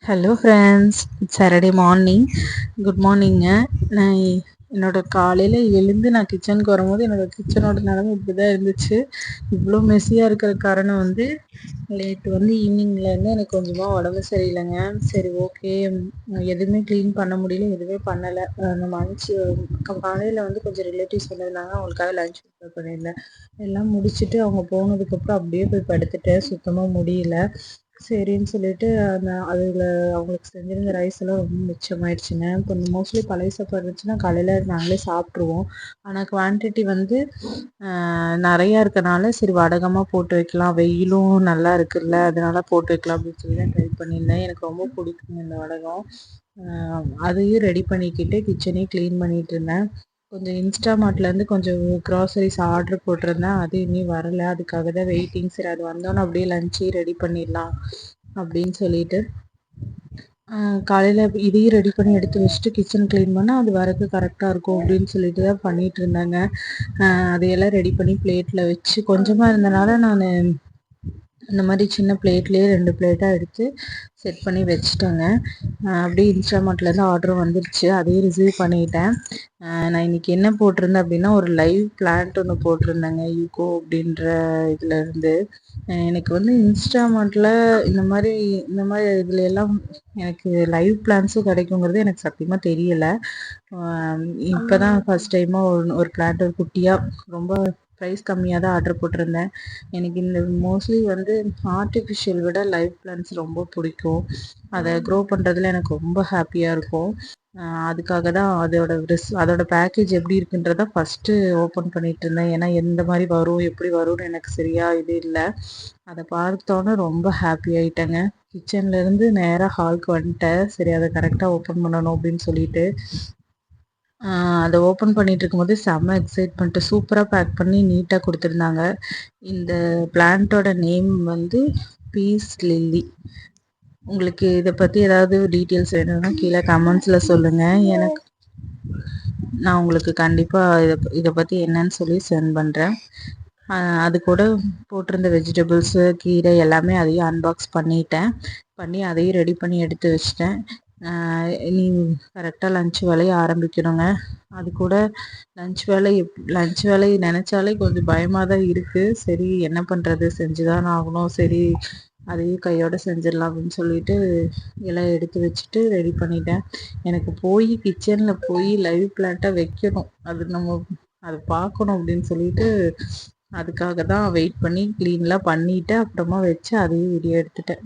Hello friends, it's Saturday morning. Good மார்னிங்க. நான் என்னோட காலையில் எழுந்து நான் கிச்சனுக்கு வரும்போது என்னோட கிச்சனோட நிலமை இப்படி தான் இருந்துச்சு. இவ்வளோ மெஸ்ஸியாக இருக்கிற காரணம் வந்து நேற்று ஈவினிங்லேருந்து எனக்கு கொஞ்சமாக உடம்பு சரியில்லைங்க. சரி, ஓகே, எதுவுமே க்ளீன் பண்ண முடியல, எதுவுமே பண்ணலை. நம்ம காலையில் கொஞ்சம் ரிலேட்டிவ்ஸ் வந்திருந்தாங்க, அவங்களுக்காக லஞ்ச் ப்ரிப்பேர் பண்ணியிருந்தேன். எல்லாம் முடிச்சுட்டு அவங்க போனதுக்கப்புறம் அப்படியே போய் படுத்துட்டேன். சுத்தமாக முடியல. சரின்னு சொல்லிட்டு அதில் அவங்களுக்கு செஞ்சிருந்த ரைஸ் எல்லாம் ரொம்ப மிச்சமாயிடுச்சுங்க. கொஞ்சம் மோஸ்ட்லி பழைய சாப்பாடு இருந்துச்சுன்னா காலையில் நாங்களே சாப்பிட்ருவோம். ஆனால் குவான்டிட்டி நிறையா இருக்கனால சரி வடகமாக போட்டு வைக்கலாம், வெயிலும் நல்லா இருக்குல்ல, அதனால போட்டு வைக்கலாம் அப்படின்னு சொல்லி தான் ட்ரை பண்ணியிருந்தேன். எனக்கு ரொம்ப பிடிக்குங்க இந்த வடகம். அதையும் ரெடி பண்ணிக்கிட்டு கிச்சனையும் க்ளீன் பண்ணிகிட்டு இருந்தேன். கொஞ்சம் இன்ஸ்டாமார்ட்லேருந்து கொஞ்சம் க்ராசரிஸ் ஆர்டர் போட்டிருந்தேன், அது இன்னும் வரலை. அதுக்காக தான் வெயிட்டிங். சரி, அது வந்தோன்னே அப்படியே லஞ்சே ரெடி பண்ணிடலாம் அப்படின்னு சொல்லிட்டு காலையில் இதையும் ரெடி பண்ணி எடுத்து வச்சுட்டு கிச்சன் க்ளீன் பண்ணால் அது வரக்கு கரெக்டாக இருக்கும் அப்படின்னு சொல்லிட்டு தான் பண்ணிகிட்டு இருந்தாங்க. அதையெல்லாம் ரெடி பண்ணி பிளேட்டில் வச்சு கொஞ்சமாக இருந்தனால நான் இந்த மாதிரி சின்ன பிளேட்லேயே 2 பிளேட்டாக எடுத்து செட் பண்ணி வச்சுட்டேங்க. அப்படியே இன்ஸ்டாமார்ட்லேருந்து ஆர்டர் வந்துருச்சு, அதையும் ரிசீவ் பண்ணிட்டேன். நான் இன்றைக்கி என்ன போட்டிருந்தேன் அப்படின்னா, ஒரு லைவ் பிளான்ட் ஒன்று போட்டிருந்தேங்க, யூகோ அப்படின்ற இதுலேருந்து. எனக்கு இன்ஸ்டாமார்ட்டில் இந்த மாதிரி இதில் எல்லாம் எனக்கு லைவ் பிளான்ஸும் கிடைக்குங்கிறது எனக்கு சத்தியமாக தெரியலை. இப்போ தான் ஃபஸ்ட் டைமாக ஒரு பிளான்ட் ஒரு குட்டியாக ரொம்ப ப்ரைஸ் கம்மியாக தான் ஆர்டர் போட்டிருந்தேன். எனக்கு இந்த மோஸ்ட்லி ஆர்டிஃபிஷியல் விட லைவ் பிளான்ஸ் ரொம்ப பிடிக்கும். அதை க்ரோ பண்ணுறதுல எனக்கு ரொம்ப ஹாப்பியாக இருக்கும். அதுக்காக தான் அதோட பேக்கேஜ் எப்படி இருக்குன்றத ஃபஸ்ட்டு ஓப்பன் பண்ணிகிட்டு இருந்தேன். ஏன்னா எந்த மாதிரி வரும், எப்படி வரும்னு எனக்கு சரியாக இது இல்லை. அதை பார்த்தோன்னே ரொம்ப ஹாப்பி ஆகிட்டேங்க. கிச்சன்லேருந்து நேராக ஹாலுக்கு வந்துட்டேன். சரி, அதை கரெக்டாக ஓப்பன் பண்ணணும் அப்படின்னு சொல்லிட்டு அதை ஓப்பன் பண்ணிட்டு இருக்கும்போது செம்ம எக்ஸைட்மெண்ட்டு. சூப்பராக பேக் பண்ணி நீட்டாக கொடுத்துருந்தாங்க. இந்த பிளான்ட்டோட நேம் பீஸ் லில்லி. உங்களுக்கு இதை பற்றி ஏதாவது டீட்டெயில்ஸ் வேணும்னா கீழே கமெண்ட்ஸில் சொல்லுங்கள். நான் உங்களுக்கு கண்டிப்பாக இதை பற்றி என்னன்னு சொல்லி சென்ட் பண்ணுறேன். அது கூட போட்டிருந்த வெஜிடபிள்ஸு, கீரை எல்லாமே அதையும் அன்பாக்ஸ் பண்ணி அதையும் ரெடி பண்ணி எடுத்து வச்சிட்டேன். நீ கரெக்டாக லன்ச் வேலையை ஆரம்பிக்கணுங்க. அது கூட லன்ச் வேலை நினச்சாலே கொஞ்சம் பயமாக தான் இருக்குது. சரி, என்ன பண்ணுறது, செஞ்சு தான் ஆகணும். சரி, அதையும் கையோடு செஞ்சிடலாம் அப்படின்னு சொல்லிட்டு எல்லாம் எடுத்து வச்சுட்டு ரெடி பண்ணிட்டேன். எனக்கு கிச்சனில் போய் லைவ் பிளான்ட்டாக வைக்கணும், அதை பார்க்கணும் அப்படின்னு சொல்லிட்டு அதுக்காக தான் வெயிட் பண்ணி க்ளீன்லாம் பண்ணிவிட்டு அப்புறமா வச்சு அதையும் வீடியோ எடுத்துட்டேன்.